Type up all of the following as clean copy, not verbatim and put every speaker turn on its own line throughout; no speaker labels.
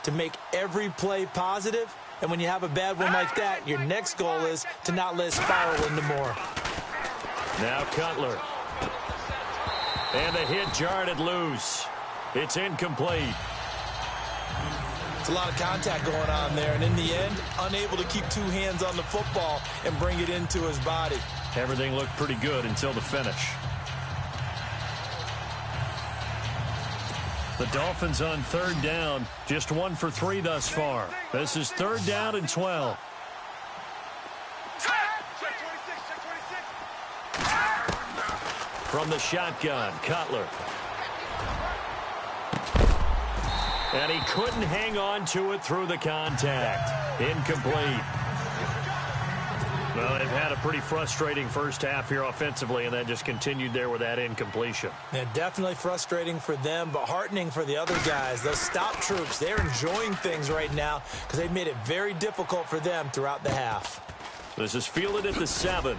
to make every play positive. And when you have a bad one like that, your next goal is to not let it spiral into more.
Now Cutler. And the hit jarred it loose. It's incomplete.
It's a lot of contact going on there, and in the end, unable to keep two hands on the football and bring it into his body.
Everything looked pretty good until the finish. The Dolphins on third down, just 1 for 3 thus far. This is third down and 12. From the shotgun, Cutler. And he couldn't hang on to it through the contact. Incomplete. Well, they've had a pretty frustrating first half here offensively, and then just continued there with that incompletion.
Yeah, definitely frustrating for them, but heartening for the other guys. Those stop troops, they're enjoying things right now because they've made it very difficult for them throughout the half.
This is fielded at the 7.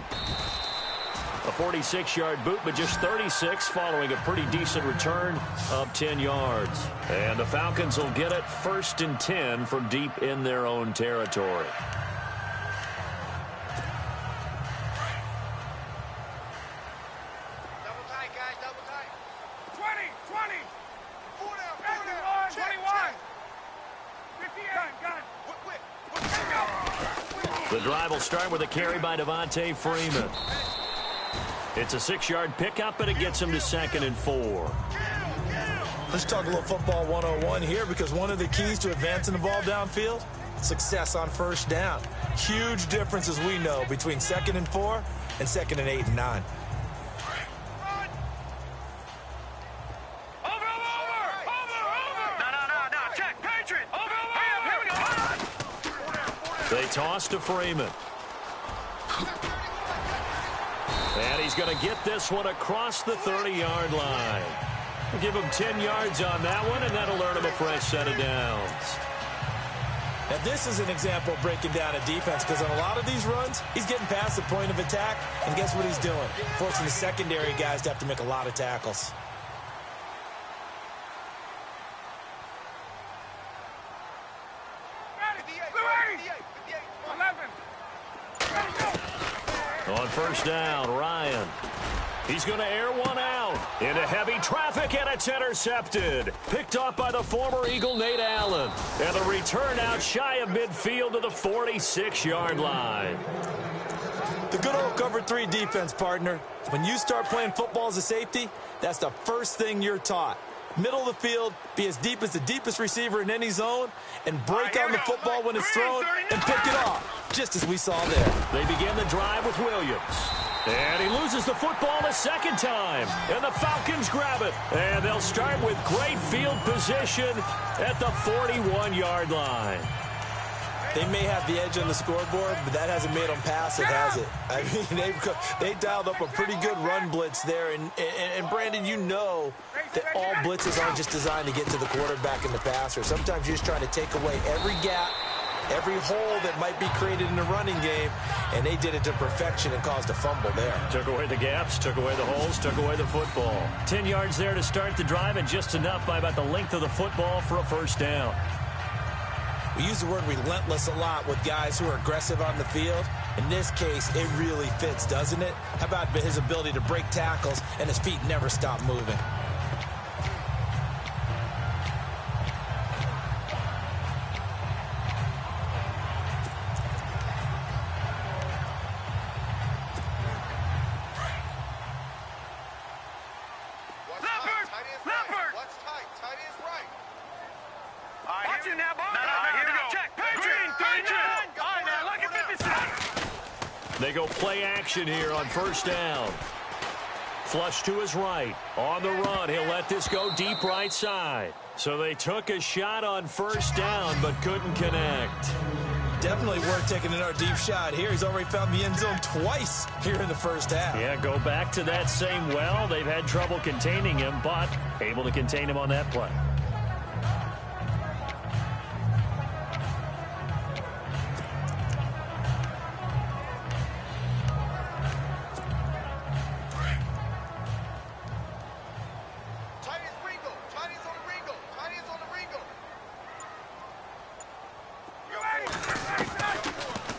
A 46-yard boot, but just 36 following a pretty decent return of 10 yards. And the Falcons will get it 1st and 10 from deep in their own territory. The drive will start with a carry by Devontae Freeman. It's a 6-yard pickup, and it gets him to 2nd and 4.
Let's talk a little football 101 here, because one of the keys to advancing the ball downfield, success on first down. Huge difference, as we know, between 2nd and 4 and 2nd and 8 and 9.
They toss to Freeman. And he's going to get this one across the 30-yard line. We'll give him 10 yards on that one, and that'll earn him a fresh set of downs.
Now, this is an example of breaking down a defense, because on a lot of these runs, he's getting past the point of attack, and guess what he's doing? Forcing the secondary guys to have to make a lot of tackles.
On first down, Ryan. He's going to air one out into heavy traffic, and it's intercepted. Picked off by the former Eagle, Nate Allen. And the return out shy of midfield to the 46-yard line.
The good old cover 3 defense, partner. When you start playing football as a safety, that's the first thing you're taught. Middle of the field, be as deep as the deepest receiver in any zone, and break on the football when it's thrown and pick it off, just as we saw there.
They begin the drive with Williams. And he loses the football a second time. And the Falcons grab it. And they'll start with great field position at the 41-yard line.
They may have the edge on the scoreboard, but that hasn't made them pass it, has it? I mean, they dialed up a pretty good run blitz there. And Brandon, you know that all blitzes aren't just designed to get to the quarterback and the passer. Sometimes you're just trying to take away every gap, every hole that might be created in the running game, and they did it to perfection and caused a fumble there.
Took away the gaps, took away the holes, took away the football. 10 yards there to start the drive, and just enough by about the length of the football for a first down.
We use the word relentless a lot with guys who are aggressive on the field. In this case, it really fits, doesn't it? How about his ability to break tackles and his feet never stop moving?
They go play action here on first down. Flush to his right. On the run, he'll let this go deep right side. So they took a shot on first down, but couldn't connect.
Definitely worth taking another deep shot here. He's already found the end zone twice here in the first half.
Yeah, go back to that same well. They've had trouble containing him, but able to contain him on that play.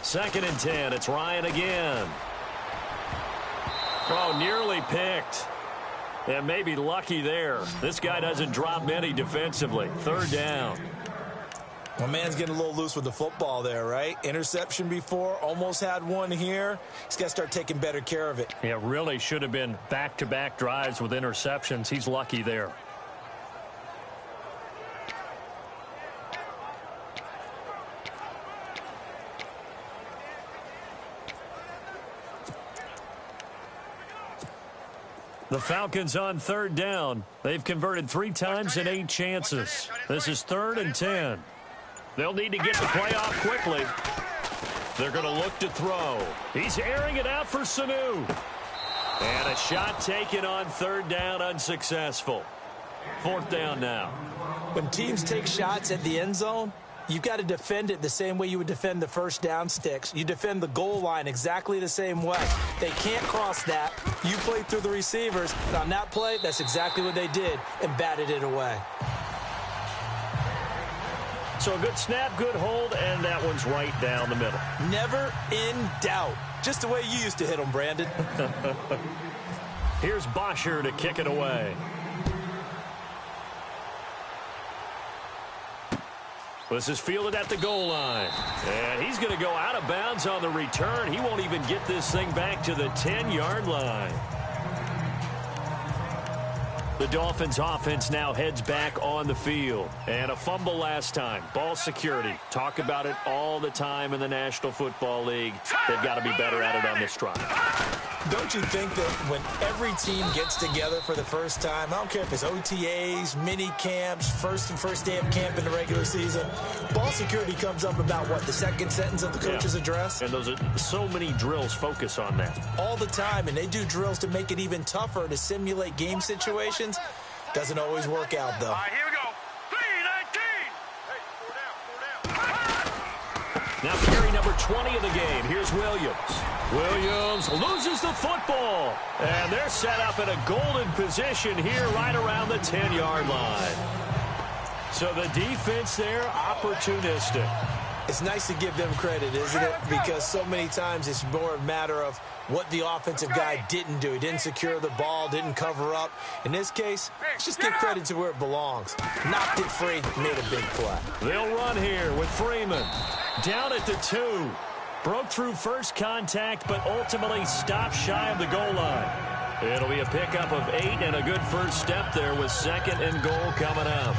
2nd and 10. It's Ryan again. Oh, nearly picked. And maybe lucky there. This guy doesn't drop many defensively. 3rd down.
My man's getting a little loose with the football there, right? Interception before, almost had one here. He's got to start taking better care of it.
Yeah, really should have been back-to-back drives with interceptions. He's lucky there. The Falcons on 3rd down. They've converted 3 times in 8 chances. This is 3rd and 10. They'll need to get the play off quickly. They're going to look to throw. He's airing it out for Sanu. And a shot taken on 3rd down, unsuccessful. 4th down now.
When teams take shots at the end zone, you've got to defend it the same way you would defend the first down sticks. You defend the goal line exactly the same way. They can't cross that. You play through the receivers. And on that play, that's exactly what they did and batted it away.
So a good snap, good hold, and that one's right down the middle.
Never in doubt. Just the way you used to hit them, Brandon.
Here's Bosher to kick it away. This is fielded at the goal line. And he's going to go out of bounds on the return. He won't even get this thing back to the 10-yard line. The Dolphins offense now heads back on the field. And a fumble last time. Ball security. Talk about it all the time in the National Football League. They've got to be better at it on this drive.
Don't you think that when every team gets together for the first time, I don't care if it's OTAs, mini camps, first day of camp in the regular season, ball security comes up about what, the second sentence of the coach's address?
And those are so many drills focus on that.
All the time, and they do drills to make it even tougher to simulate game situations. Doesn't always work out, though.
All right, here we go. 3-19. Hey, 4 down.
Now carry number 20 of the game. Here's Williams. Williams loses the football. And they're set up in a golden position here right around the 10-yard line. So the defense there, opportunistic.
It's nice to give them credit, isn't it? Because so many times it's more a matter of what the offensive guy didn't do. He didn't secure the ball, didn't cover up. In this case, let's just give credit to where it belongs. Knocked it free, made a big play.
They'll run here with Freeman. Down at the 2. Broke through first contact, but ultimately stopped shy of the goal line. It'll be a pickup of 8 and a good first step there with 2nd and goal coming up.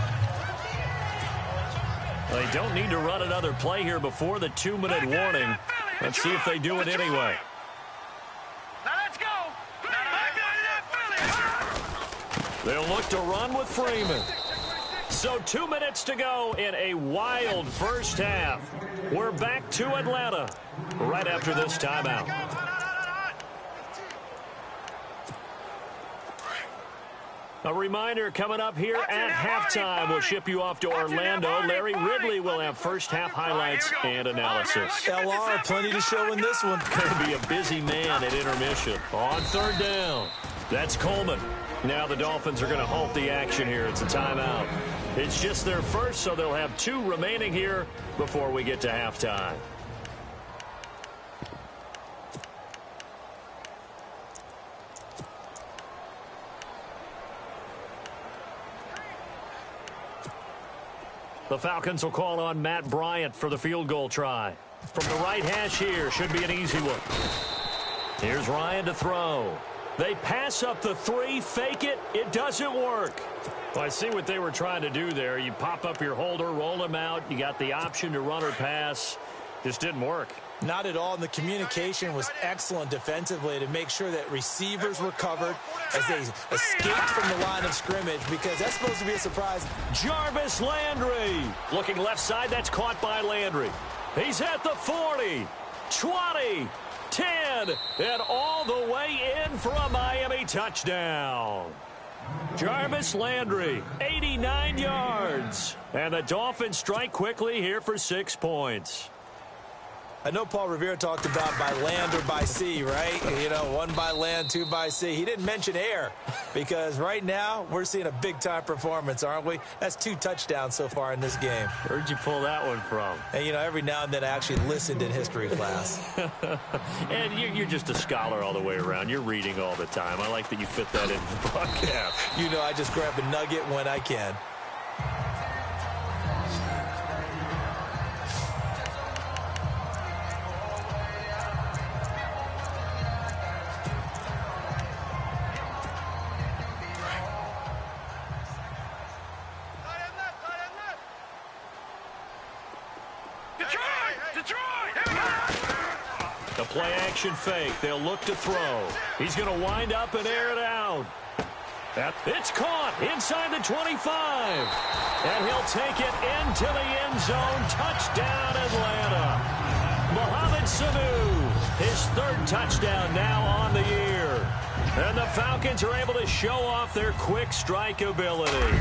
They don't need to run another play here before the 2-minute warning. Let's see if they do it anyway.
Now let's go.
They'll look to run with Freeman. So 2 minutes to go in a wild first half. We're back to Atlanta right after this timeout. A reminder coming up here at halftime. We'll ship you off to Orlando. Larry Ridley will have first half highlights and analysis.
LR, plenty to show in this one.
Going to be a busy man at intermission. On 3rd down. That's Coleman. Now the Dolphins are going to halt the action here. It's a timeout. It's just their first, so they'll have 2 remaining here before we get to halftime. The Falcons will call on Matt Bryant for the field goal try. From the right hash here, should be an easy one. Here's Ryan to throw. They pass up the 3, fake it. It doesn't work. Well, I see what they were trying to do there. You pop up your holder, roll him out. You got the option to run or pass. Just didn't work.
Not at all. And the communication was excellent defensively to make sure that receivers were covered as they escaped from the line of scrimmage, because that's supposed to be a surprise.
Jarvis Landry. Looking left side, that's caught by Landry. He's at the 40, 20, 10, and all the way in for a Miami touchdown. Jarvis Landry, 89 yards. And the Dolphins strike quickly here for 6 points.
I know Paul Revere talked about by land or by sea, right? You know, 1 by land, 2 by sea. He didn't mention air because right now we're seeing a big-time performance, aren't we? That's 2 touchdowns so far in this game.
Where'd you pull that one from?
And, you know, every now and then I actually listened in history class.
And you're just a scholar all the way around. You're reading all the time. I like that you fit that in the broadcast.
You know, I just grab a nugget when I can.
The play-action fake. They'll look to throw. He's going to wind up and air it out. It's caught inside the 25. And he'll take it into the end zone. Touchdown, Atlanta. Mohamed Sanu, his 3rd touchdown now on the year. And the Falcons are able to show off their quick strike ability.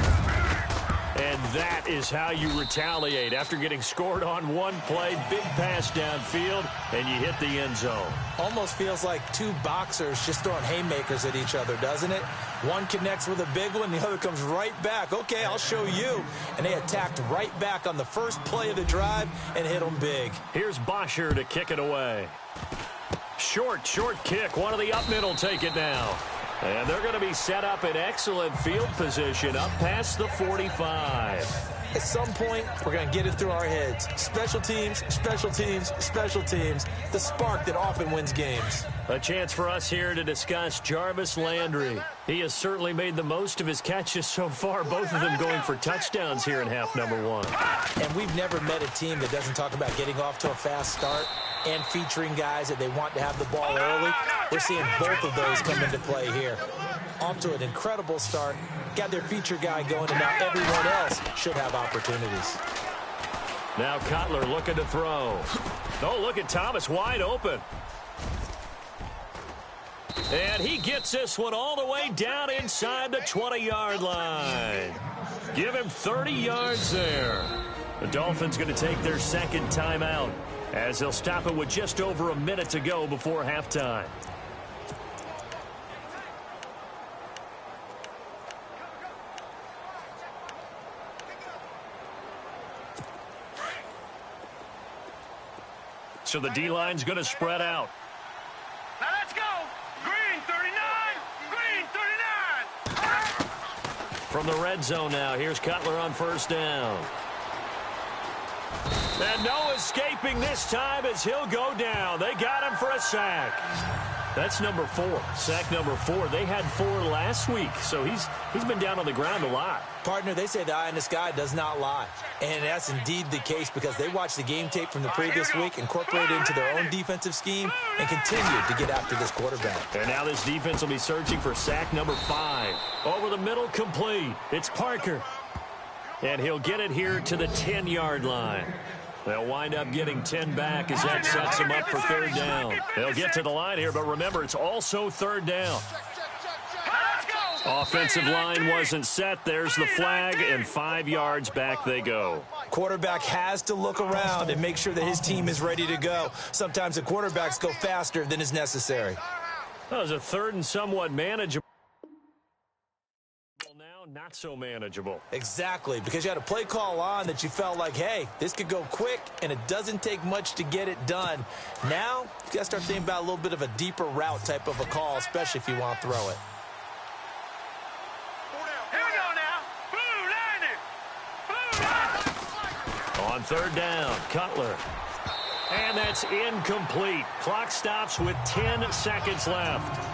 And that is how you retaliate after getting scored on one play, big pass downfield, and you hit the end zone.
Almost feels like 2 boxers just throwing haymakers at each other, doesn't it? One connects with a big one, the other comes right back. Okay, I'll show you. And they attacked right back on the first play of the drive and hit them big.
Here's Bosher to kick it away. Short kick. One of the up middle take it now. And they're going to be set up in excellent field position up past the 45.
At some point, we're going to get it through our heads. Special teams, special teams, special teams. The spark that often wins games.
A chance for us here to discuss Jarvis Landry. He has certainly made the most of his catches so far, both of them going for touchdowns here in half number 1.
And we've never met a team that doesn't talk about getting off to a fast start and featuring guys that they want to have the ball early. We're seeing both of those come into play here. Off to an incredible start. Got their feature guy going, and now everyone else should have opportunities.
Now Cutler looking to throw. Oh, look at Thomas wide open. And he gets this one all the way down inside the 20-yard line. Give him 30 yards there. The Dolphins going to take their 2nd timeout as they'll stop it with just over a minute to go before halftime. So the D-line's going to spread out.
Now let's go. Green 39. Green 39.
From the red zone now, here's Cutler on 1st down. And no escaping this time as he'll go down. They got him for a sack. That's number 4. Sack number 4. They had 4 last week, so he's been down on the ground a lot.
Partner, they say the eye in the sky does not lie. And that's indeed the case because they watched the game tape from the previous week, incorporated into their own defensive scheme, and continued to get after this quarterback.
And now this defense will be searching for sack number 5. Over the middle, complete. It's Parker. And he'll get it here to the 10-yard line. They'll wind up getting 10 back as that sets them up for 3rd down. They'll get to the line here, but remember, it's also 3rd down. Offensive line wasn't set. There's the flag, and 5 yards back they go.
Quarterback has to look around and make sure that his team is ready to go. Sometimes the quarterbacks go faster than is necessary.
That was a 3rd and somewhat manageable. Not so manageable.
Exactly, because you had a play call on that you felt like, hey, this could go quick, and it doesn't take much to get it done. Now, you got to start thinking about a little bit of a deeper route type of a call, especially if you want to throw it.
Here we go now. Blue line it.
On 3rd down, Cutler. And that's incomplete. Clock stops with 10 seconds left.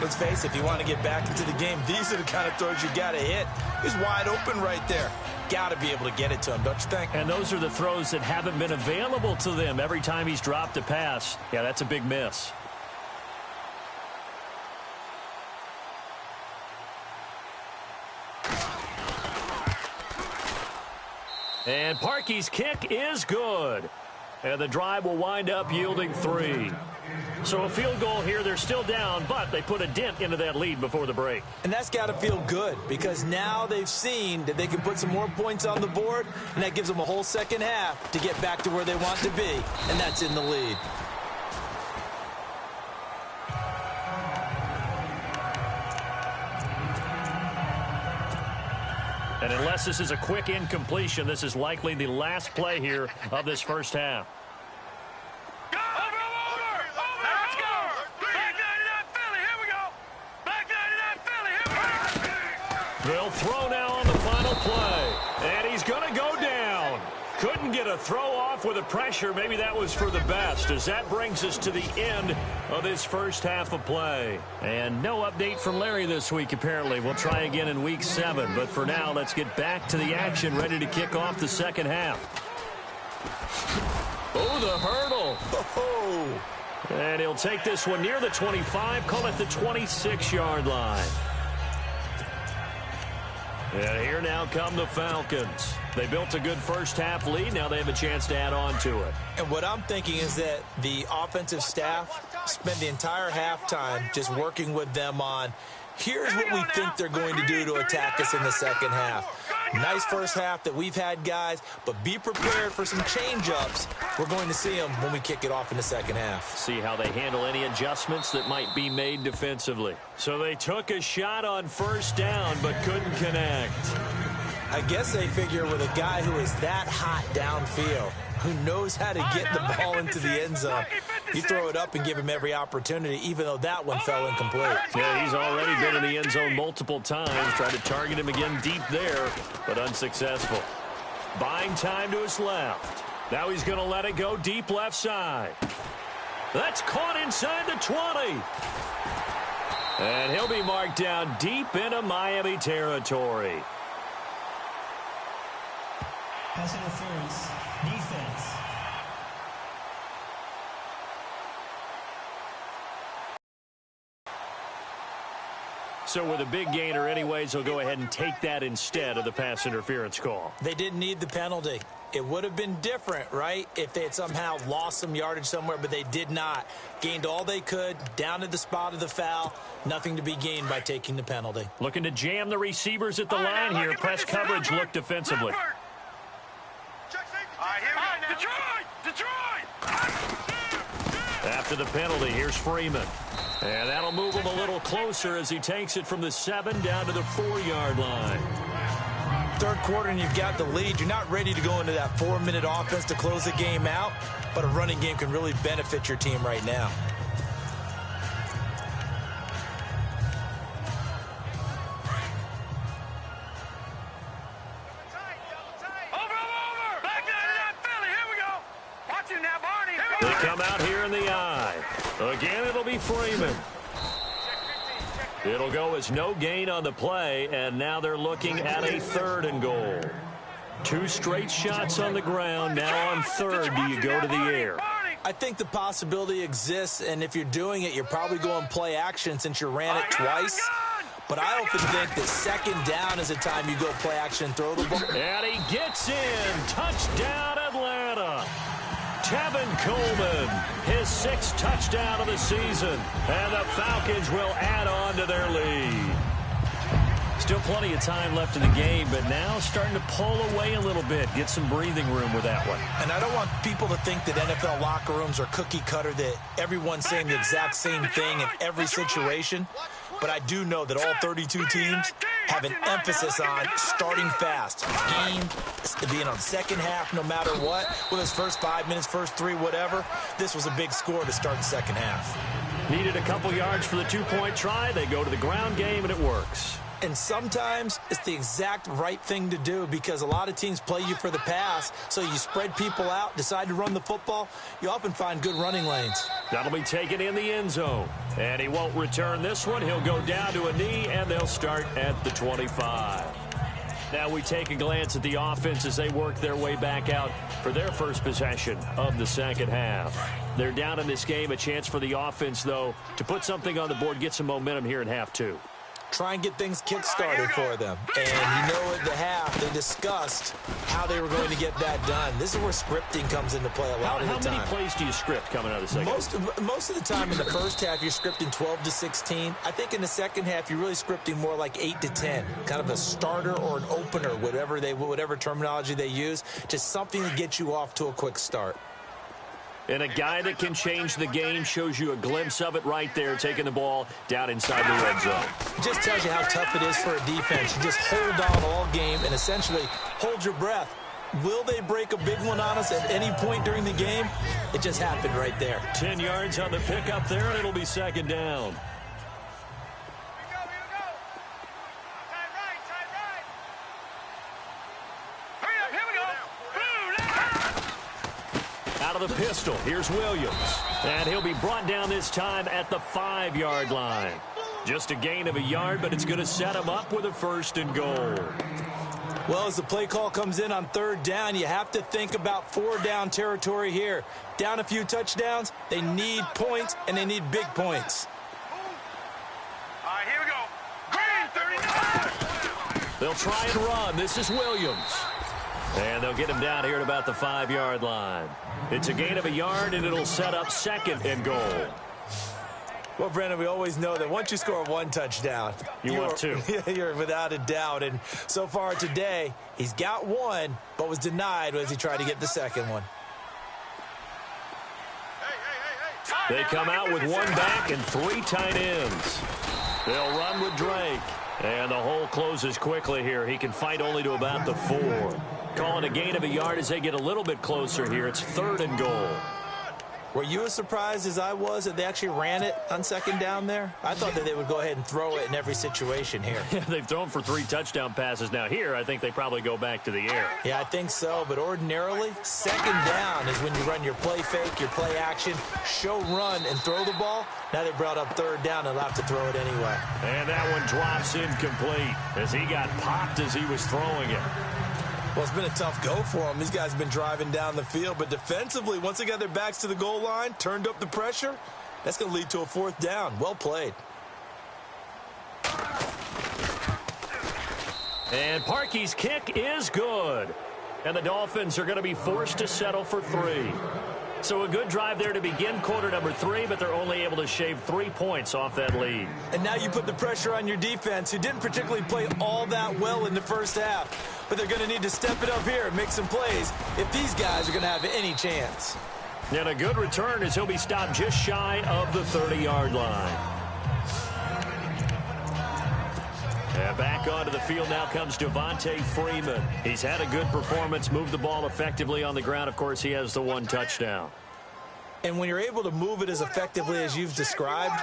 Let's face it, if you want to get back into the game, these are the kind of throws you got to hit. He's wide open right there. Got to be able to get it to him, don't you think?
And those are the throws that haven't been available to them every time he's dropped a pass. Yeah, that's a big miss. And Parkey's kick is good. And the drive will wind up yielding 3. So a field goal here, they're still down, but they put a dent into that lead before the break.
And that's got to feel good because now they've seen that they can put some more points on the board, and that gives them a whole second half to get back to where they want to be, and that's in the lead.
And unless this is a quick incompletion, this is likely the last play here of this first half. They'll throw now on the final play. And he's going to go down. Couldn't get a throw off with the pressure. Maybe that was for the best, as that brings us to the end of this first half of play. And no update from Larry this week, apparently. We'll try again in week 7. But for now, let's get back to the action, ready to kick off the second half. Oh, the hurdle.
Oh.
And he'll take this one near the 25, call it the 26-yard line. And here now come the Falcons. They built a good first half lead. Now they have a chance to add on to it.
And what I'm thinking is that the offensive staff spent the entire halftime just working with them on, here's what we think they're going to do to attack us in the second half. Nice first half that we've had, guys, but be prepared for some change-ups. We're going to see them when we kick it off in the second half.
See how they handle any adjustments that might be made defensively. So they took a shot on first down but couldn't connect.
I guess they figure with a guy who is that hot downfield, who knows how to get the ball into the end zone, you throw it up and give him every opportunity, even though that one fell incomplete.
Yeah, he's already been in the end zone multiple times. Tried to target him again deep there, but unsuccessful. Buying time to his left. Now he's going to let it go deep left side. That's caught inside the 20. And he'll be marked down deep into Miami territory.
Pass interference. Defense.
So with a big gainer anyways, he'll go ahead and take that instead of the pass interference call.
They didn't need the penalty. It would have been different, right, if they had somehow lost some yardage somewhere, but they did not. Gained all they could, down to the spot of the foul. Nothing to be gained by taking the penalty.
Looking to jam the receivers at the line here. Press coverage look defensively. After the penalty, here's Freeman. And that'll move him a little closer as he takes it from the 7 down to the 4-yard line.
Third quarter and you've got the lead. You're not ready to go into that 4-minute offense to close the game out, but a running game can really benefit your team right now.
They come out here in the eye. Again, it'll be Freeman. It'll go as no gain on the play, and now they're looking at a 3rd and goal. 2 straight shots on the ground. Now on 3rd, do you go to the air?
I think the possibility exists, and if you're doing it, you're probably going play action since you ran it twice. But I often think that 2nd down is the time you go play action and throw the ball.
And he gets in. Touchdown, Atlanta. Tevin Coleman, his 6th touchdown of the season. And the Falcons will add on to their lead. Still plenty of time left in the game, but now starting to pull away a little bit. Get some breathing room with that one.
And I don't want people to think that NFL locker rooms are cookie cutter, that everyone's saying the exact same thing in every situation. But I do know that all 32 teams have an emphasis on starting fast. Game, being on second half no matter what. With his first 5 minutes, first 3, whatever. This was a big score to start the second half.
Needed a couple yards for the 2-point try. They go to the ground game, and it works.
And sometimes it's the exact right thing to do because a lot of teams play you for the pass. So you spread people out, decide to run the football. You often find good running lanes.
That'll be taken in the end zone. And he won't return this one. He'll go down to a knee, and they'll start at the 25. Now we take a glance at the offense as they work their way back out for their first possession of the second half. They're down in this game. A chance for the offense, though, to put something on the board, get some momentum here in half 2.
try and get things kick-started for them. And you know at the half, they discussed how they were going to get that done. This is where scripting comes into play a lot of the time.
How many plays do you script coming out of the second?
Most of the time in the first half, you're scripting 12 to 16. I think in the second half, you're really scripting more like 8 to 10. Kind of a starter or an opener, whatever terminology they use. Just something to get you off to a quick start.
And a guy that can change the game shows you a glimpse of it right there, taking the ball down inside the red zone.
It just tells you how tough it is for a defense. You just hold on all game and essentially hold your breath. Will they break a big one on us at any point during the game? It just happened right there.
10 yards on the pickup there, and it'll be second down. Out of the pistol, here's Williams. And he'll be brought down this time at the 5-yard line. Just a gain of a yard, but it's going to set him up with a 1st and goal.
Well, as the play call comes in on 3rd down, you have to think about 4-down territory here. Down a few touchdowns, they need points, and they need big points.
All right, here we go. Green, 39.
They'll try and run. This is Williams. And they'll get him down here at about the 5-yard line. It's a gain of a yard, and it'll set up 2nd and goal.
Well, Brandon, we always know that once you score 1 touchdown,
you want 2.
You're without a doubt. And so far today, he's got 1, but was denied as he tried to get the 2nd one.
They come out with 1 back and 3 tight ends. They'll run with Drake. And the hole closes quickly here. He can fight only to about the 4. Calling a gain of a yard as they get a little bit closer here. It's 3rd and goal.
Were you as surprised as I was that they actually ran it on 2nd down there? I thought that they would go ahead and throw it in every situation here.
They've thrown for 3 touchdown passes. Now here, I think they probably go back to the air.
Yeah, I think so. But ordinarily, 2nd down is when you run your play fake, your play action, show run, and throw the ball. Now they brought up 3rd down and have to throw it anyway.
And that one drops incomplete as he got popped as he was throwing it.
Well, it's been a tough go for them. These guys have been driving down the field. But defensively, once they got their backs to the goal line, turned up the pressure, that's going to lead to a 4th down. Well played.
And Parkey's kick is good. And the Dolphins are going to be forced to settle for 3. So a good drive there to begin quarter number 3, but they're only able to shave 3 points off that lead.
And now you put the pressure on your defense, who didn't particularly play all that well in the first half. But they're going to need to step it up here and make some plays if these guys are going to have any chance.
And a good return as he'll be stopped just shy of the 30-yard line. And back onto the field now comes Devontae Freeman. He's had a good performance, moved the ball effectively on the ground. Of course, he has the 1 touchdown.
And when you're able to move it as effectively as you've described,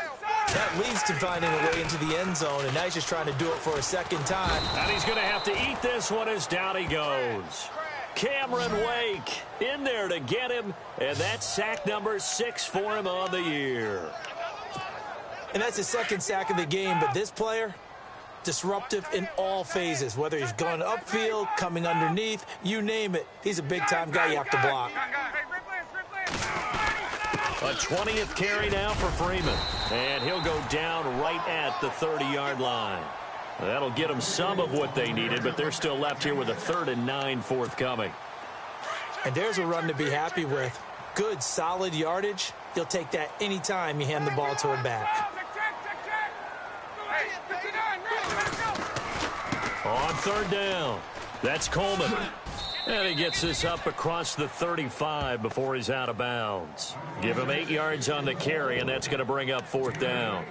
that leads to finding a way into the end zone, and now he's just trying to do it for a 2nd time.
And he's going to have to eat this one as down he goes. Cameron Wake in there to get him, and that's sack number 6 for him on the year.
And that's his 2nd sack of the game, but this player, disruptive in all phases, whether he's going upfield, coming underneath, you name it. He's a big-time guy you have to block.
A 20th carry now for Freeman. And he'll go down right at the 30-yard line. That'll get them some of what they needed, but they're still left here with a 3rd and 9 forthcoming.
And there's a run to be happy with. Good, solid yardage. You'll take that anytime you hand the ball to a back.
On 3rd down, that's Coleman. And he gets this up across the 35 before he's out of bounds. Give him 8 yards on the carry, and that's going to bring up 4th down.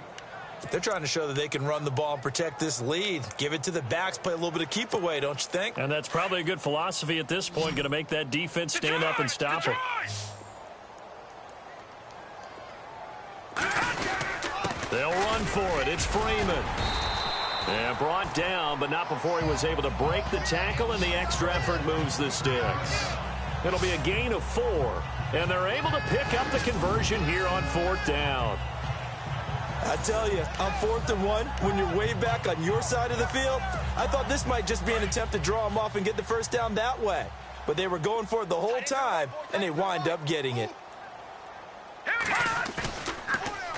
They're trying to show that they can run the ball and protect this lead. Give it to the backs, play a little bit of keep away, don't you think?
And that's probably a good philosophy at this point, going to make that defense stand up and stop him. They'll run for it. It's Freeman. And brought down, but not before he was able to break the tackle, and the extra effort moves the sticks. It'll be a gain of 4, and they're able to pick up the conversion here on 4th down.
I tell you, on 4th and 1, when you're way back on your side of the field, I thought this might just be an attempt to draw them off and get the 1st down that way. But they were going for it the whole time, and they wind up getting it.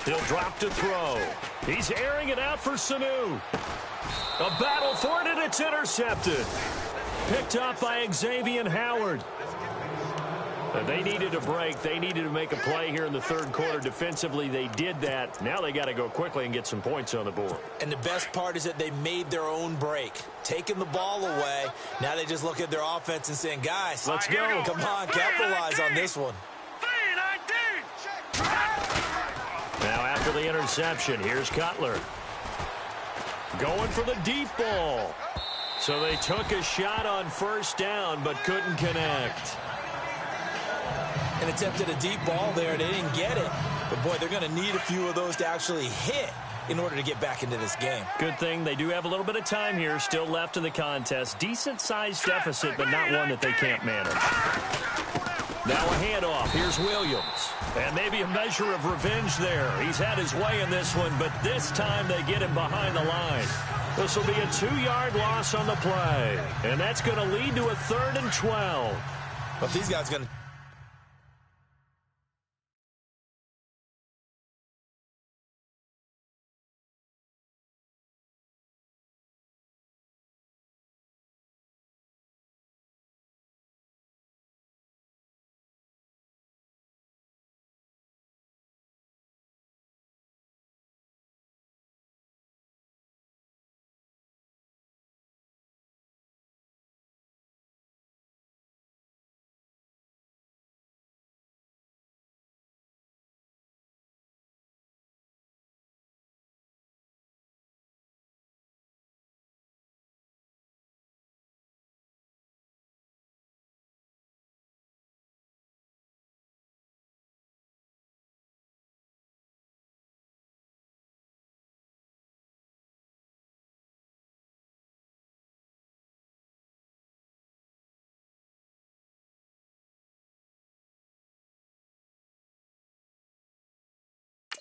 He'll drop to throw. He's airing it out for Sanu. A battle for it, and it's intercepted. Picked up by Xavier Howard. They needed a break. They needed to make a play here in the third quarter. Defensively, they did that. Now they got to go quickly and get some points on the board.
And the best part is that they made their own break. Taking the ball away. Now they just look at their offense and saying, guys,
let's go.
Come on, capitalize on this one.
Now after the interception, here's Cutler. Going for the deep ball. So they took a shot on first down but couldn't connect.
And attempted a deep ball there. They didn't get it. But, boy, they're going to need a few of those to actually hit in order to get back into this game.
Good thing they do have a little bit of time here still left in the contest. Decent-sized deficit, but not one that they can't manage. Now a handoff. Here's Williams. And maybe a measure of revenge there. He's had his way in this one, but this time they get him behind the line. This will be a 2-yard loss on the play. And that's going to lead to a 3rd and 12.
But these guys are going to...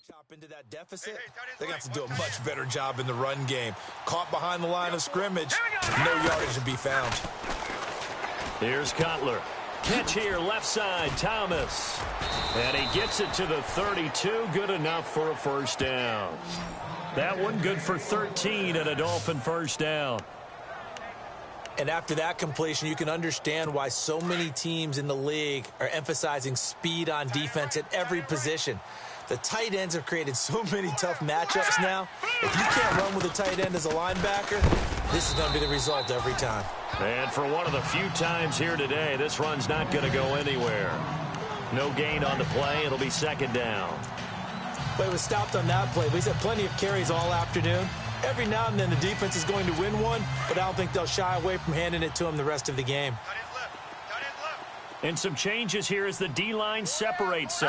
chop into that deficit. They're going to have to do a much better job in the run game. Caught behind the line of scrimmage. No yardage to be found.
Here's Cutler. Catch here, left side, Thomas. And he gets it to the 32. Good enough for a first down. That one good for 13 and a Dolphin first down.
And after that completion, you can understand why so many teams in the league are emphasizing speed on defense at every position. The tight ends have created so many tough matchups now. If you can't run with a tight end as a linebacker, this is going to be the result every time.
And for one of the few times here today, this run's not going to go anywhere. No gain on the play. It'll be second down.
But it was stopped on that play. But he's had plenty of carries all afternoon. Every now and then the defense is going to win one, but I don't think they'll shy away from handing it to him the rest of the game.
And some changes here as the D-line separates some.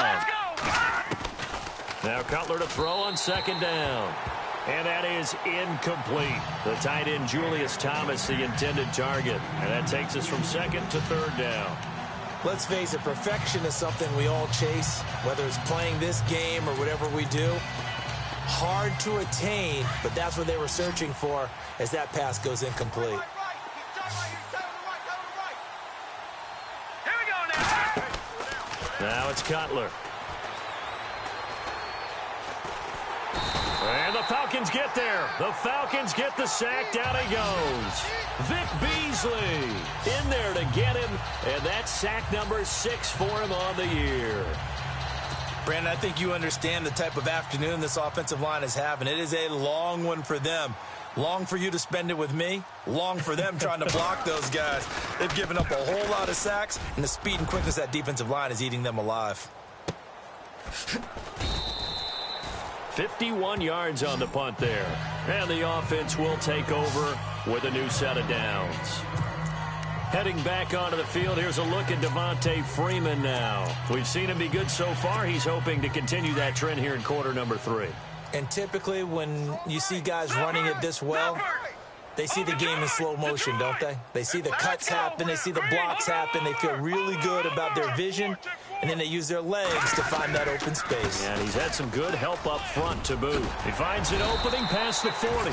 Now Cutler to throw on second down. And that is incomplete. The tight end Julius Thomas, the intended target. And that takes us from second to third down.
Let's face it, perfection is something we all chase, whether it's playing this game or whatever we do. Hard to attain, but that's what they were searching for as that pass goes incomplete.
Now it's Cutler. And the Falcons get there. The Falcons get the sack. Down he goes. Vic Beasley in there to get him. And that's sack number 6 for him on the year.
Brandon, I think you understand the type of afternoon this offensive line is having. It is a long one for them. Long for you to spend it with me. Long for them trying to block those guys. They've given up a whole lot of sacks, and the speed and quickness of that defensive line is eating them alive.
51 yards on the punt there. And the offense will take over with a new set of downs. Heading back onto the field, here's a look at Devontae Freeman now. We've seen him be good so far. He's hoping to continue that trend here in quarter number 3.
And typically when you see guys running it this well, they see the game in slow motion, don't they? They see the cuts happen. They see the blocks happen. They feel really good about their vision. And then they use their legs to find that open space.
And he's had some good help up front to boot. He finds an opening past the 40.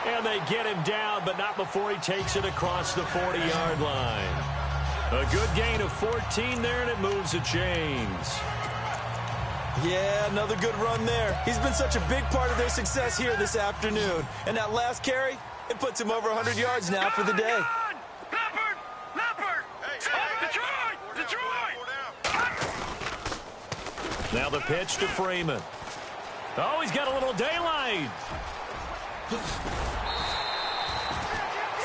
And they get him down, but not before he takes it across the 40-yard line. A good gain of 14 there, and it moves the chains.
Yeah, another good run there. He's been such a big part of their success here this afternoon. And that last carry, it puts him over 100 yards now for the day.
Leopard! Detroit!
Now the pitch to Freeman. Oh, he's got a little daylight.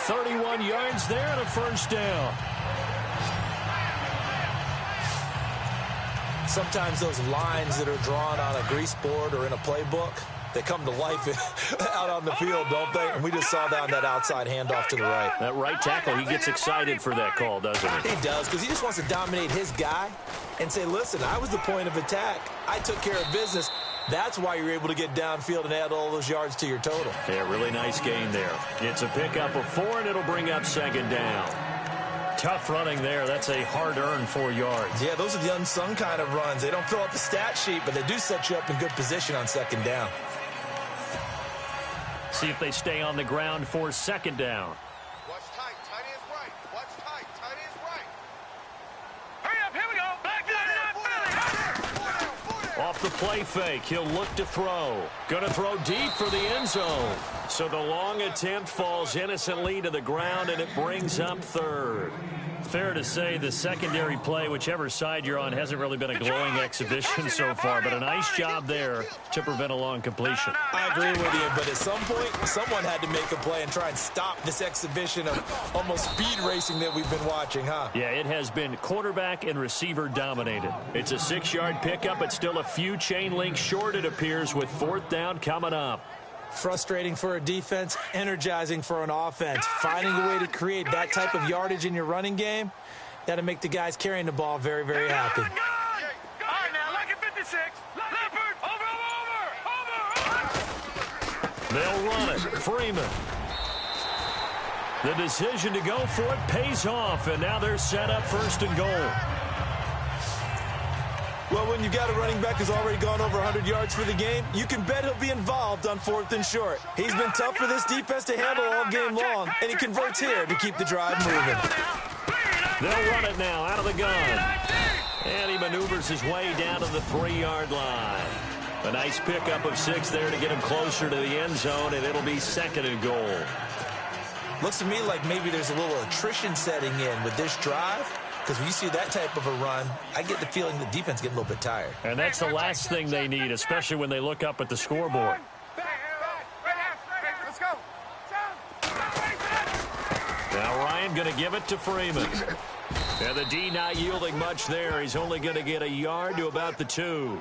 31 yards there and a first down.
Sometimes those lines that are drawn on a grease board or in a playbook, they come to life out on the field, don't they? And we just saw that on that outside handoff to the right.
That right tackle, he gets excited for that call, doesn't he?
He does, because he just wants to dominate his guy and say, listen, I was the point of attack. I took care of business. That's why you're able to get downfield and add all those yards to your total.
Yeah, really nice gain there. It's a pickup of 4, and it'll bring up second down. Tough running there. That's a hard-earned 4 yards.
Yeah, those are the unsung kind of runs. They don't fill up the stat sheet, but they do set you up in good position on second down.
See if they stay on the ground for second down.
Watch tight. Tight end's right. Watch tight. Tight end's right. Hurry up. Here we go. Back there.
Off the play fake, he'll look to throw. Going to throw deep for the end zone. So the long attempt falls innocently to the ground, and it brings up third. Fair to say the secondary play, whichever side you're on, hasn't really been a glowing exhibition so far, but a nice job there to prevent a long completion.
I agree with you, but at some point, someone had to make a play and try and stop this exhibition of almost speed racing that we've been watching, huh?
Yeah, it has been quarterback and receiver dominated. It's a 6-yard pickup, but still a few chain links short, it appears, with fourth down coming up.
Frustrating for a defense, energizing for an offense. Finding a way to create that type of yardage in your running game, that'll make the guys carrying the ball very, very happy.
All right, now, look at 56. Leopard, over.
They'll run it. Freeman. The decision to go for it pays off, and now they're set up first and goal.
Well, when you've got a running back who's already gone over 100 yards for the game, you can bet he'll be involved on 4th and short. He's been tough for this defense to handle all game long, and he converts here to keep the drive moving.
They'll run it now out of the gun. And he maneuvers his way down to the 3-yard line. A nice pickup of 6 there to get him closer to the end zone, and it'll be second and goal.
Looks to me like maybe there's a little attrition setting in with this drive. Because when you see that type of a run, I get the feeling the defense gets a little bit tired.
And that's the last thing they need, especially when they look up at the scoreboard.
Let's go.
Now Ryan going to give it to Freeman. And the D not yielding much there. He's only going to get a yard to about the 2.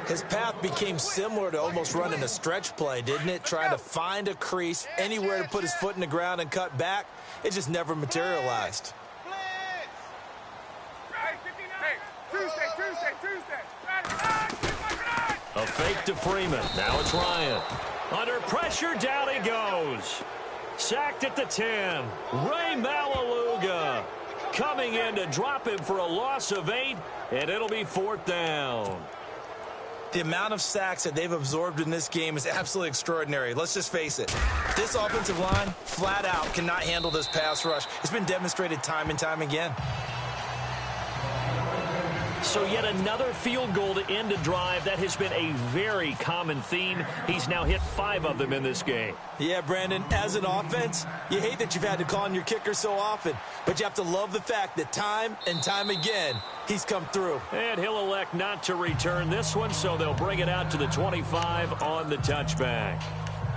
His path became similar to almost running a stretch play, didn't it? Trying to find a crease, anywhere to put his foot in the ground and cut back. It just never materialized.
A fake to Freeman. Now it's Ryan. Under pressure, down he goes. Sacked at the 10. Ray Malaluga coming in to drop him for a loss of 8, and it'll be 4th down.
The amount of sacks that they've absorbed in this game is absolutely extraordinary. Let's just face it. This offensive line, flat out, cannot handle this pass rush. It's been demonstrated time and time again.
So yet another field goal to end a drive. That has been a very common theme. He's now hit 5 of them in this game.
Yeah, Brandon, as an offense, you hate that you've had to call on your kicker so often, but you have to love the fact that time and time again, he's come through.
And he'll elect not to return this one, so they'll bring it out to the 25 on the touchback.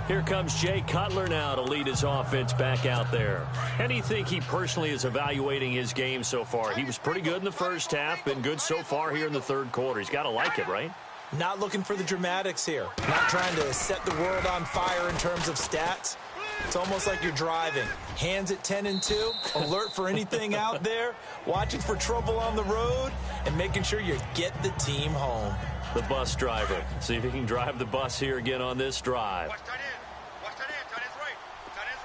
Here comes Jay Cutler now to lead his offense back out there. And you think he personally is evaluating his game so far? He was pretty good in the first half, been good so far here in the third quarter. He's got to like it, right?
Not looking for the dramatics here. Not trying to set the world on fire in terms of stats. It's almost like you're driving. Hands at 10 and 2, alert for anything out there, watching for trouble on the road, and making sure you get the team home.
The bus driver. See if he can drive the bus here again on this drive.
Watch tight end. Watch tight end. Tight end's right. Tight end's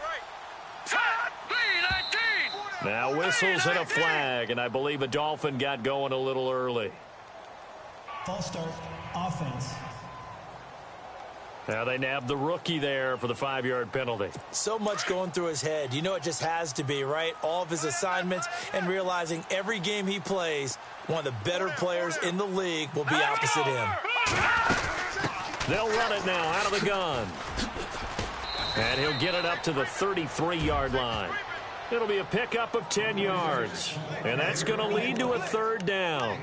right.
Now whistles and a flag, and I believe a Dolphin got going a little early.
False start, offense.
Now they nabbed the rookie there for the 5-yard penalty.
So much going through his head. You know it just has to be, right? All of his assignments and realizing every game he plays, one of the better players in the league will be opposite him.
They'll run it now out of the gun. And he'll get it up to the 33-yard line. It'll be a pickup of 10 yards. And that's going to lead to a 3rd down.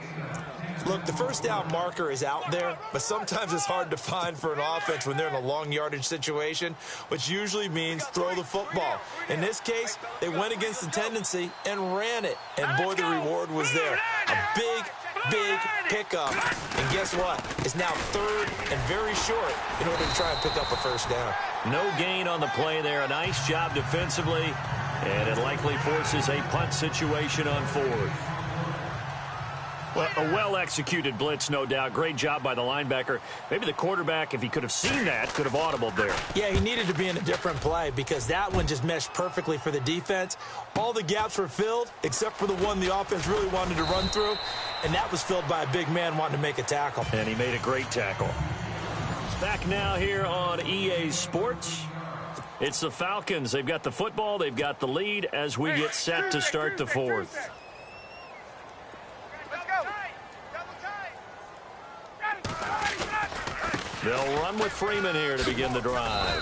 Look, the first down marker is out there, but sometimes it's hard to find for an offense when they're in a long yardage situation, which usually means throw the football. In this case, they went against the tendency and ran it. And boy, the reward was there. A big pickup. And guess what? It's now 3rd and very short in order to try and pick up a first down.
No gain on the play there. A nice job defensively. And it likely forces a punt situation on 4th. Well, a well-executed blitz, no doubt. Great job by the linebacker. Maybe the quarterback, if he could have seen that, could have audibled there.
Yeah, he needed to be in a different play because that one just meshed perfectly for the defense. All the gaps were filled except for the one the offense really wanted to run through, and that was filled by a big man wanting to make a tackle.
And he made a great tackle. Back now here on EA Sports. It's the Falcons. They've got the football. They've got the lead as we get set to start the 4th. They'll run with Freeman here to begin the drive.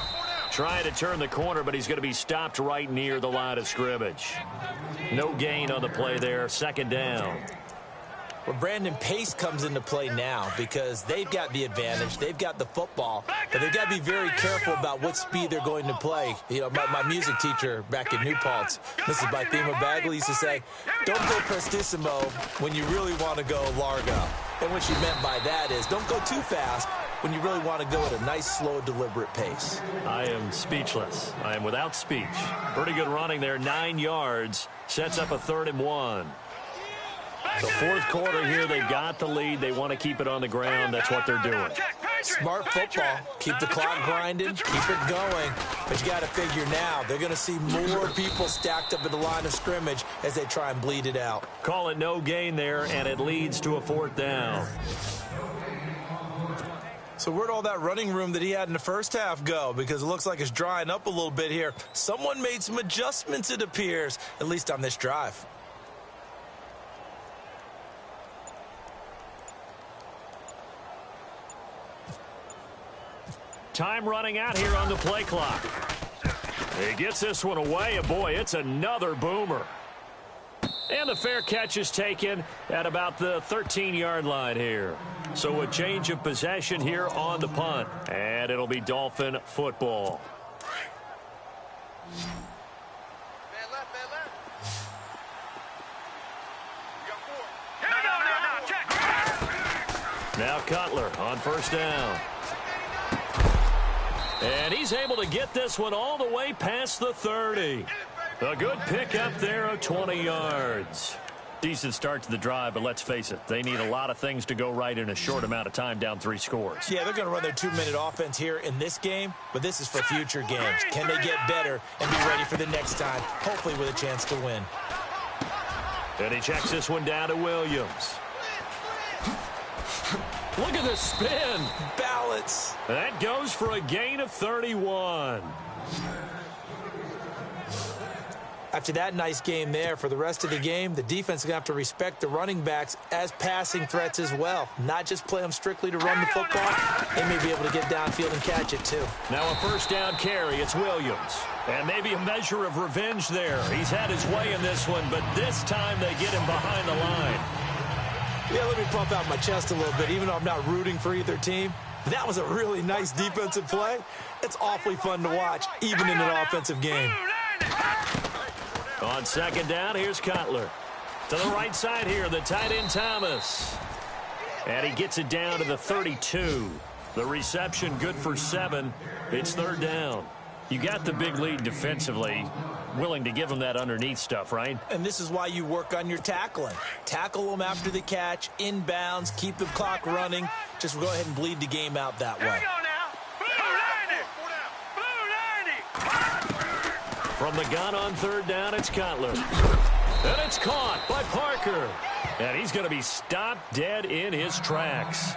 Trying to turn the corner, but he's going to be stopped right near the line of scrimmage. No gain on the play there. 2nd down.
Well, Brandon, pace comes into play now because they've got the advantage. They've got the football, but they've got to be very careful about what speed they're going to play. You know, my music teacher back in New Paltz, Mrs. Bythema Bagley, used to say, don't go prestissimo when you really want to go largo. And what she meant by that is don't go too fast when you really want to go at a nice, slow, deliberate pace.
I am speechless. I am without speech. Pretty good running there. 9 yards. Sets up a 3rd and 1. The 4th quarter here, they've got the lead. They want to keep it on the ground. That's what they're doing.
Smart football. Keep the clock grinding. Keep it going. But you got to figure now, they're going to see more people stacked up at the line of scrimmage as they try and bleed it out.
Call it no gain there, and it leads to a 4th down.
So where'd all that running room that he had in the first half go? Because it looks like it's drying up a little bit here. Someone made some adjustments, it appears, at least on this drive.
Time running out here on the play clock. He gets this one away, and boy, it's another boomer. And the fair catch is taken at about the 13-yard line here. So a change of possession here on the punt. And it'll be Dolphin football.
Man left, man left. You got 4.
Now Cutler on 1st down. And he's able to get this one all the way past the 30. A good pickup there of 20 yards. Decent start to the drive, but let's face it, they need a lot of things to go right in a short amount of time, down 3 scores.
Yeah, they're going to run their 2-minute offense here in this game, but this is for future games. Can they get better and be ready for the next time, hopefully with a chance to win?
And he checks this one down to Williams. Look at the spin.
Balance.
That goes for a gain of 31.
After that nice game there, for the rest of the game, the defense is going to have to respect the running backs as passing threats as well. Not just play them strictly to run the football. They may be able to get downfield and catch it, too.
Now a 1st down carry. It's Williams. And maybe a measure of revenge there. He's had his way in this one, but this time they get him behind the line.
Yeah, let me pump out my chest a little bit, even though I'm not rooting for either team. That was a really nice defensive play. It's awfully fun to watch, even in an offensive game.
On 2nd down, here's Cutler. To the right side here, the tight end Thomas. And he gets it down to the 32. The reception good for 7. It's 3rd down. You got the big lead defensively. Willing to give them that underneath stuff, right?
And this is why you work on your tackling. Tackle them after the catch, inbounds, keep the clock running. Just go ahead and bleed the game out that way.
From the gun on 3rd down, it's Cutler. And it's caught by Parker. And he's going to be stopped dead in his tracks.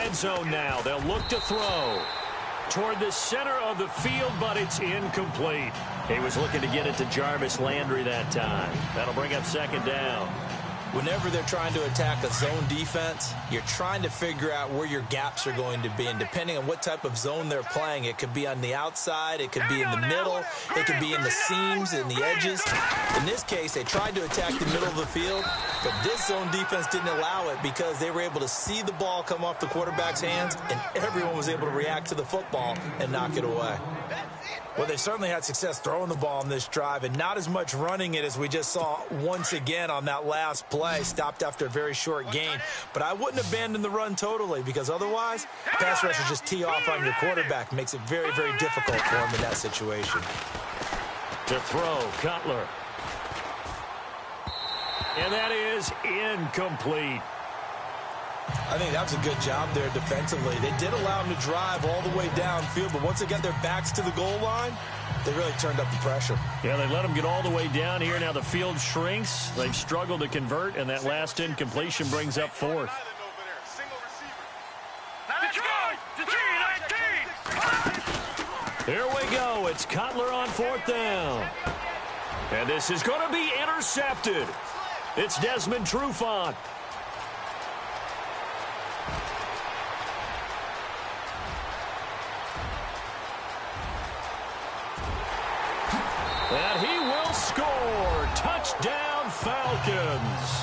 red zone now. They'll look to throw toward the center of the field, but it's incomplete. He was looking to get it to Jarvis Landry that time. That'll bring up second down.
Whenever they're trying to attack a zone defense, you're trying to figure out where your gaps are going to be. And depending on what type of zone they're playing, it could be on the outside, it could be in the middle, it could be in the seams and the edges. In this case, they tried to attack the middle of the field, but this zone defense didn't allow it because they were able to see the ball come off the quarterback's hands, and everyone was able to react to the football and knock it away. Well, they certainly had success throwing the ball on this drive, and not as much running it as we just saw once again on that last play. Stopped after a very short gain. But I wouldn't abandon the run totally, because otherwise, pass rushers just tee off on your quarterback. Makes it very, very difficult for him in that situation.
To throw, Cutler. And that is incomplete.
I think that was a good job there defensively. They did allow him to drive all the way downfield, but once they got their backs to the goal line, they really turned up the pressure. Yeah, they let him get all the way down here. Now the field shrinks. They've struggled to convert, and that last incompletion brings up fourth. Here we go. It's Cutler on fourth down. And this is going to be intercepted. It's Desmond Trufant. And he will score. Touchdown, Falcons.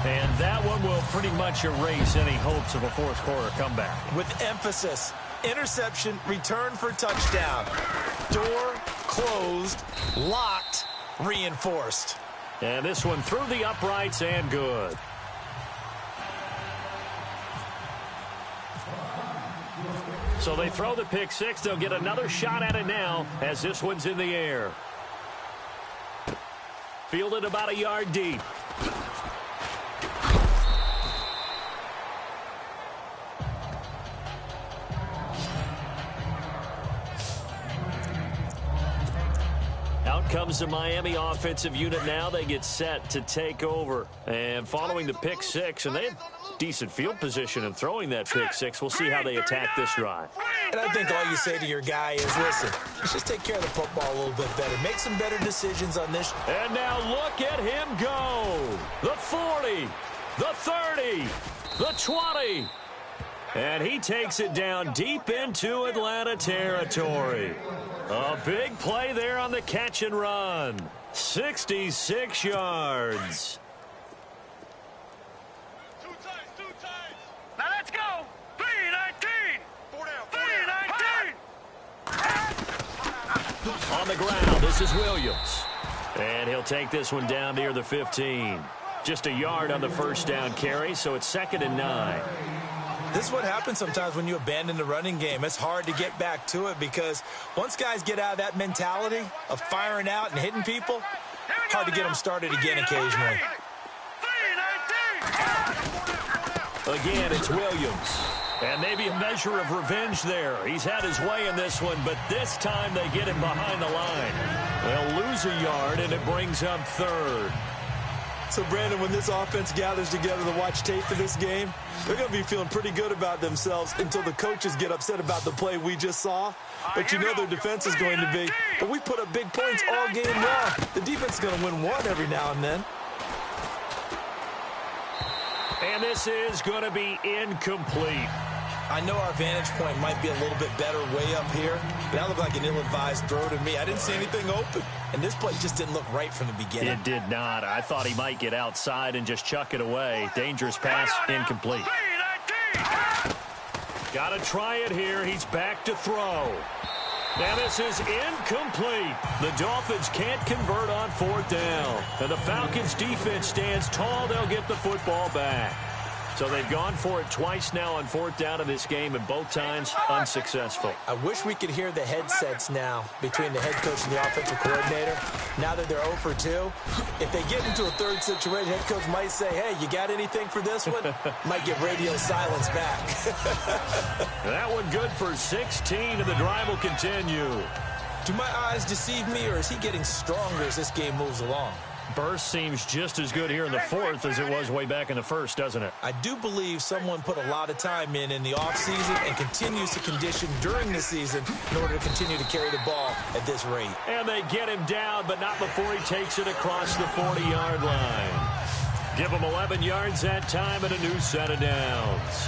And that one will pretty much erase any hopes of a fourth quarter comeback. With emphasis, interception, return for touchdown. Door closed, locked, reinforced. And this one through the uprights and good. So they throw the pick six. They'll get another shot at it now as this one's in the air. Fielded about a yard deep. Out comes the Miami offensive unit now. They get set to take over. And following the pick six, and they had decent field position in throwing that pick six. We'll see how they attack this drive. And I think all you say to your guy is, listen, let's just take care of the football a little bit better. Make some better decisions on this. And now look at him go. The 40, the 30, the 20. And he takes it down deep into Atlanta territory. A big play there on the catch and run. 66 yards.
Now let's go. 3-19. 3-19.
On the ground, this is Williams. And he'll take this one down near the 15. Just a yard on the first down carry, so it's 2nd and 9. This is what happens sometimes when you abandon the running game. It's hard to get back to it because once guys get out of that mentality of firing out and hitting people, hard to get them started again occasionally. Again, it's Williams. And maybe a measure of revenge there. He's had his way in this one, but this time they get him behind the line. They'll lose a yard, and it brings up 3rd. So, Brandon, when this offense gathers together to watch tape for this game, they're going to be feeling pretty good about themselves until the coaches get upset about the play we just saw. But you know their defense is going to be, but we put up big points all game long. The defense is going to win one every now and then. And this is going to be incomplete. I know our vantage point might be a little bit better way up here, but that looked like an ill-advised throw to me. I didn't see anything open, and this play just didn't look right from the beginning. It did not. I thought he might get outside and just chuck it away. Dangerous pass, incomplete. Got to try it here. He's back to throw. Now this is incomplete. The Dolphins can't convert on 4th down. And the Falcons defense stands tall. They'll get the football back. So they've gone for it twice now on 4th down in this game, and both times unsuccessful. I wish we could hear the headsets now between the head coach and the offensive coordinator. Now that they're 0 for 2, if they get into a third situation, head coach might say, hey, you got anything for this one? Might get radio silence back. That one good for 16, and the drive will continue.
Do my eyes deceive me, or is he getting stronger as this game moves along?
Burst seems just as good here in the fourth as it was way back in the first, doesn't it?
I do believe someone put a lot of time in the offseason and continues to condition during the season in order to continue to carry the ball at this rate.
And they get him down, but not before he takes it across the 40-yard line. Give him 11 yards that time and a new set of downs.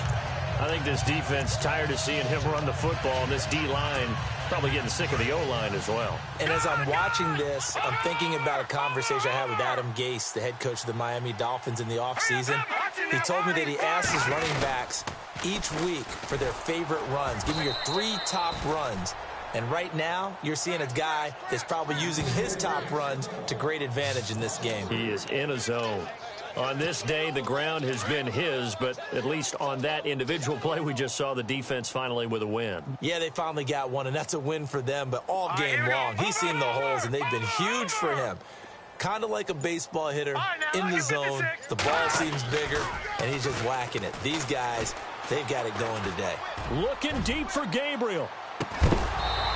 I think this defense tired of seeing him run the football, and this D-line probably getting sick of the O-line as well.
And as I'm watching this, I'm thinking about a conversation I had with Adam Gase, the head coach of the Miami Dolphins in the offseason. He told me that he asked his running backs each week for their favorite runs. Give me your 3 top runs. And right now, you're seeing a guy that's probably using his top runs to great advantage in this game.
He is in a zone. On this day, the ground has been his, but at least on that individual play, we just saw the defense finally with a win.
Yeah, they finally got one, and that's a win for them, but all game long, he's seen the holes, and they've been huge for him. Kind of like a baseball hitter in the zone. The ball seems bigger, and he's just whacking it. These guys, they've got it going today.
Looking deep for Gabriel.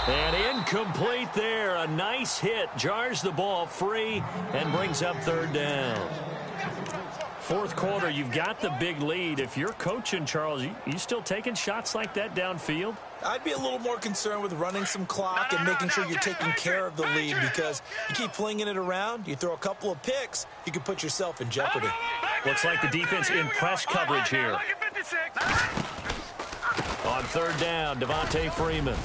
And incomplete there. A nice hit. Jars the ball free and brings up third down. Fourth quarter, you've got the big lead. If you're coaching, Charles, you still taking shots like that downfield?
I'd be a little more concerned with running some clock and making sure you're taking care of the lead, because you keep flinging it around, you throw a couple of picks, you can put yourself in jeopardy.
Looks like the defense in press coverage here. On third down, Devontae Freeman.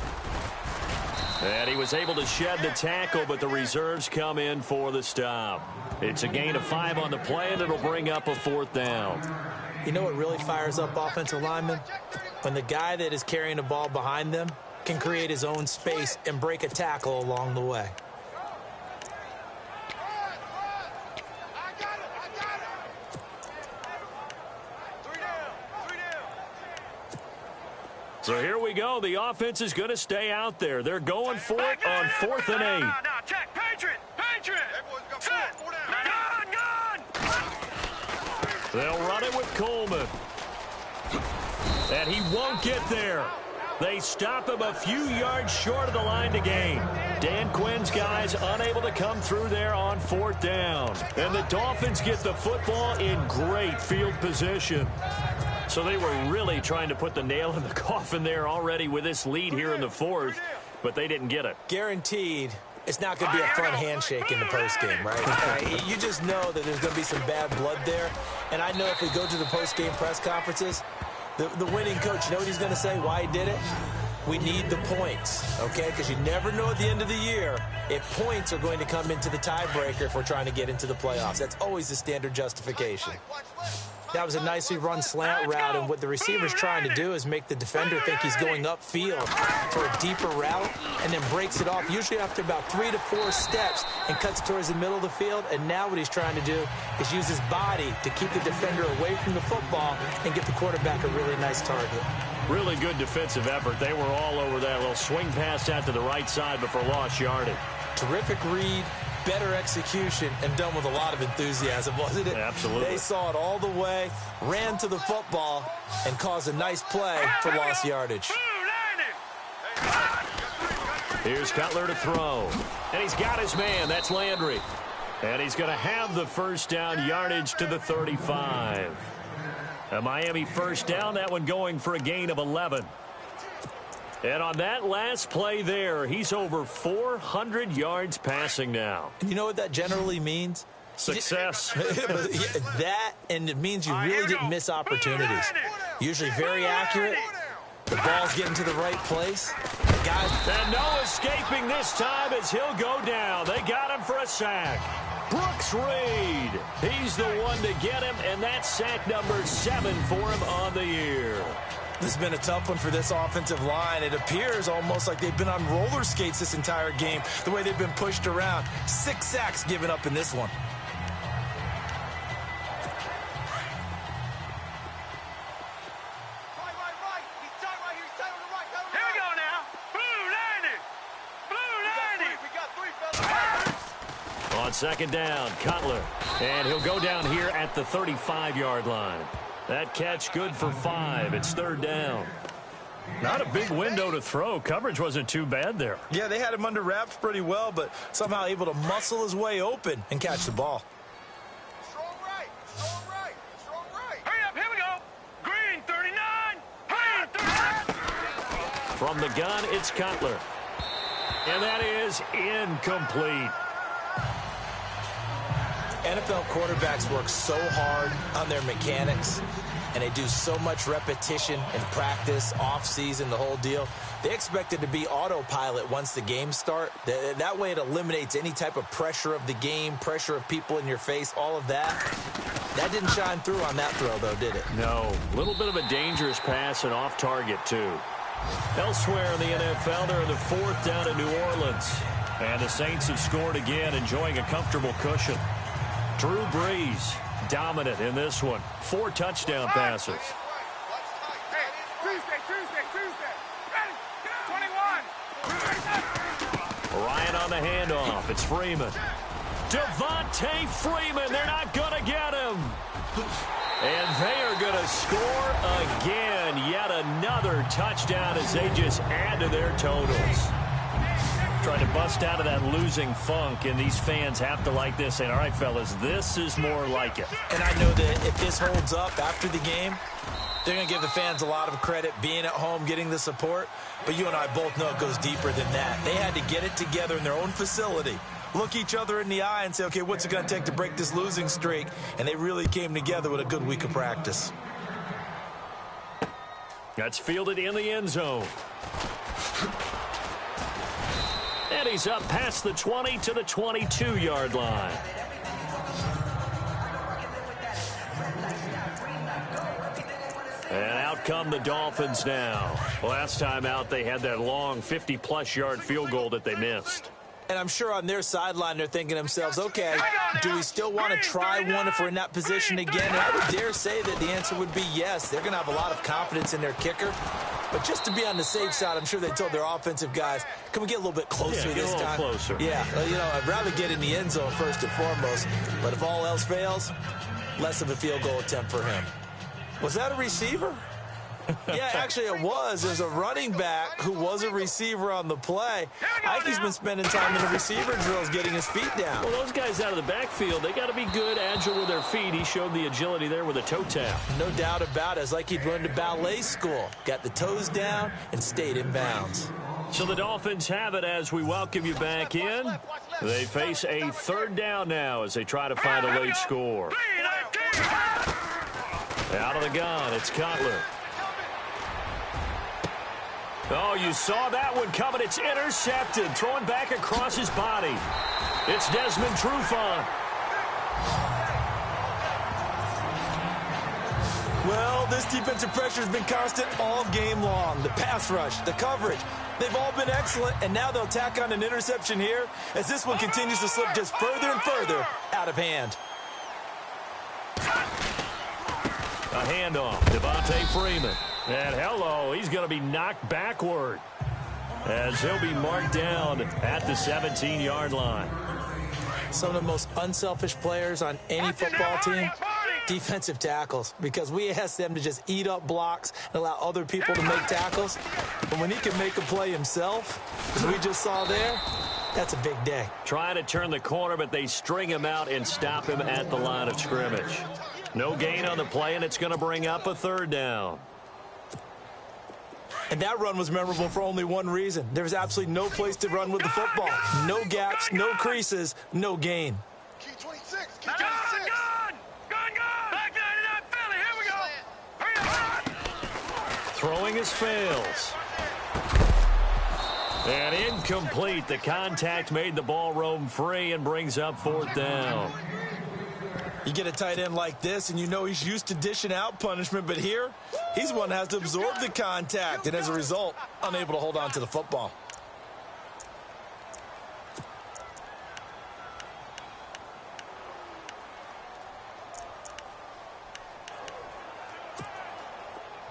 And he was able to shed the tackle, but the reserves come in for the stop. It's a gain of 5 on the play, and it'll bring up a fourth down.
You know what really fires up offensive linemen? When the guy that is carrying the ball behind them can create his own space and break a tackle along the way.
So here we go. The offense is going to stay out there. They're going for it on 4th and 8.
Check. Patriot. Set.
They'll run it with Coleman. And he won't get there. They stop him a few yards short of the line to gain. Dan Quinn's guys unable to come through there on 4th down. And the Dolphins get the football in great field position. So they were really trying to put the nail in the coffin there already with this lead here in the fourth, but they didn't get it.
Guaranteed, it's not going to be a fun handshake in the postgame, right? You just know that there's going to be some bad blood there. And I know if we go to the postgame press conferences, the winning coach, you know what he's going to say, why he did it? We need the points, okay? Because you never know at the end of the year if points are going to come into the tiebreaker if we're trying to get into the playoffs. That's always the standard justification. That was a nicely run slant route, and what the receiver's trying to do is make the defender think he's going upfield for a deeper route, and then breaks it off, usually after about 3 to 4 steps, and cuts towards the middle of the field. And now what he's trying to do is use his body to keep the defender away from the football and get the quarterback a really nice target.
Really good defensive effort. They were all over that little swing pass out to the right side, but for lost yardage.
Terrific read. Better execution, and done with a lot of enthusiasm, wasn't it?
Absolutely.
They saw it all the way, ran to the football, and caused a nice play for lost yardage.
Here's Cutler to throw. And he's got his man. That's Landry. And he's going to have the first down, yardage to the 35. A Miami first down, that one going for a gain of 11. And on that last play there, he's over 400 yards passing now.
You know what that generally means?
Success.
That, and it means you really didn't miss opportunities. Usually very accurate. The ball's getting to the right place. The guys...
And no escaping this time as he'll go down. They got him for a sack. Brooks Reed. He's the one to get him, and that's sack number 7 for him on the year.
This has been a tough one for this offensive line. It appears almost like they've been on roller skates this entire game, the way they've been pushed around. 6 sacks given up in this one.
Here we go now. Blue 90.
On second down, Cutler. And he'll go down here at the 35-yard line. That catch good for 5. It's third down. Not a big window to throw. Coverage wasn't too bad there.
Yeah, they had him under wraps pretty well, but somehow able to muscle his way open and catch the ball.
Strong right. Strong right. Strong right.
Hurry up. Here we go. Green 39. Green 39.
From the gun, it's Cutler. And that is incomplete.
NFL quarterbacks work so hard on their mechanics, and they do so much repetition and practice, off-season, the whole deal. They expect it to be autopilot once the games start. That way it eliminates any type of pressure of the game, pressure of people in your face, all of that. That didn't shine through on that throw, though, did it?
No. A little bit of a dangerous pass and off target, too. Elsewhere in the NFL, they're in the 4th down in New Orleans. And the Saints have scored again, enjoying a comfortable cushion. Drew Brees, dominant in this one. 4 touchdown passes.
Hey, Tuesday. Ready? 21.
Ryan on the handoff. It's Freeman. Devontae Freeman. They're not going to get him. And they are going to score again. Yet another touchdown as they just add to their totals. Trying to bust out of that losing funk, and these fans have to like this. And all right, fellas, this is more like it.
And I know that if this holds up after the game, they're going to give the fans a lot of credit, being at home, getting the support. But you and I both know it goes deeper than that. They had to get it together in their own facility, look each other in the eye and say, okay, what's it going to take to break this losing streak? And they really came together with a good week of practice.
That's fielded in the end zone. And he's up past the 20 to the 22-yard line. And out come the Dolphins now. Last time out, they had that long 50-plus yard field goal that they missed.
And I'm sure on their sideline, they're thinking to themselves, okay, do we still want to try one if we're in that position again? And I would dare say that the answer would be yes. They're going to have a lot of confidence in their kicker. But just to be on the safe side, I'm sure they told their offensive guys, can we get a little bit closer this time?
Closer.
Yeah, well, I'd rather get in the end zone first and foremost. But if all else fails, less of a field goal attempt for him. Was that a receiver? Yeah, actually it was. There's a running back who was a receiver on the play. Ike's been spending time in the receiver drills getting his feet down.
Well, those guys out of the backfield, they got to be good, agile with their feet. He showed the agility there with a toe tap.
No doubt about it. It's like he'd run to ballet school. Got the toes down and stayed in bounds.
So the Dolphins have it as we welcome you back in. They face a 3rd down now as they try to find a late score. Out of the gun, it's Cutler. Oh, you saw that one coming. It's intercepted. Throwing back across his body. It's Desmond Trufant.
Well, this defensive pressure has been constant all game long. The pass rush, the coverage, they've all been excellent, and now they'll tack on an interception here as this one continues to slip just further and further out of hand.
A handoff. Devontae Freeman. And hello, he's going to be knocked backward as he'll be marked down at the 17-yard line.
Some of the most unselfish players on any football team, defensive tackles, because we ask them to just eat up blocks and allow other people to make tackles. But when he can make a play himself, as we just saw there, that's a big day.
Trying to turn the corner, but they string him out and stop him at the line of scrimmage. No gain on the play, and it's going to bring up a 3rd down.
And that run was memorable for only one reason. There was absolutely no place to run with the football. No gaps, no creases, no gain.
Key 26. Key 26.
Gun. Back 99 Philly. Here we go. Hurry up.
Throwing his fails. And incomplete. The contact made the ball roam free and brings up 4th down.
You get a tight end like this, and you know he's used to dishing out punishment, but here, he's one that has to absorb the contact, and as a result, unable to hold on to the football.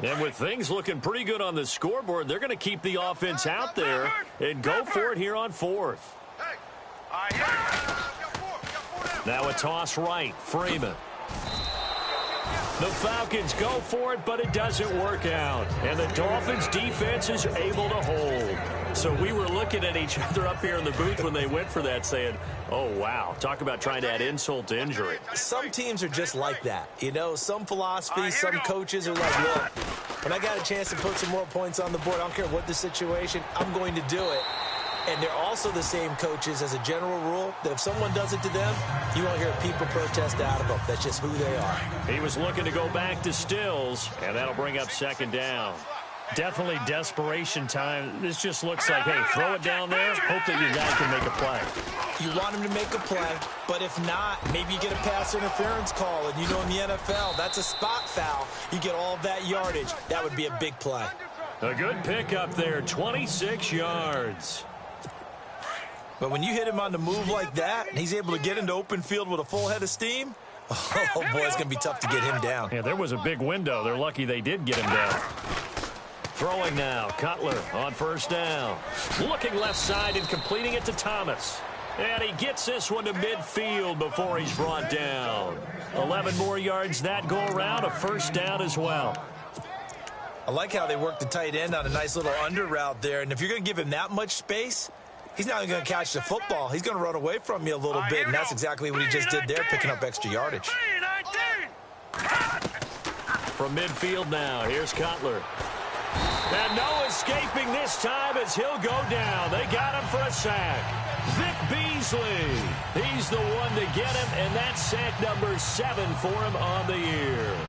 And with things looking pretty good on the scoreboard, they're going to keep the offense out there and go for it here on 4th. Now a toss right. Freeman. The Falcons go for it, but it doesn't work out. And the Dolphins' defense is able to hold. So we were looking at each other up here in the booth when they went for that saying, oh, wow, talk about trying to add insult to injury.
Some teams are just like that. You know, some philosophies, some coaches are like, look, when I got a chance to put some more points on the board, I don't care what the situation, I'm going to do it. And they're also the same coaches as a general rule that if someone does it to them, you won't hear people protest out of them. That's just who they are.
He was looking to go back to Stills, and that'll bring up second down.
Definitely desperation time. This just looks like, hey, throw it down there, hope that your guy can make a play.
You want him to make a play, but if not, maybe you get a pass interference call, and you know in the NFL, that's a spot foul. You get all of that yardage. That would be a big play.
A good pickup there, 26 yards.
But when you hit him on the move like that, and he's able to get into open field with a full head of steam, oh, boy, it's going to be tough to get him down.
Yeah, there was a big window. They're lucky they did get him down.
Throwing now, Cutler on first down. Looking left side and completing it to Thomas. And he gets this one to midfield before he's brought down. 11 more yards that go around, a first down as well.
I like how they work the tight end on a nice little under route there. And if you're going to give him that much space, he's not going to catch the football. He's going to run away from you a little bit, and that's exactly what he just did there, picking up extra yardage.
From midfield now, here's Cutler. And no escaping this time as he'll go down. They got him for a sack. Vic Beasley, he's the one to get him, and that's sack number 7 for him on the year.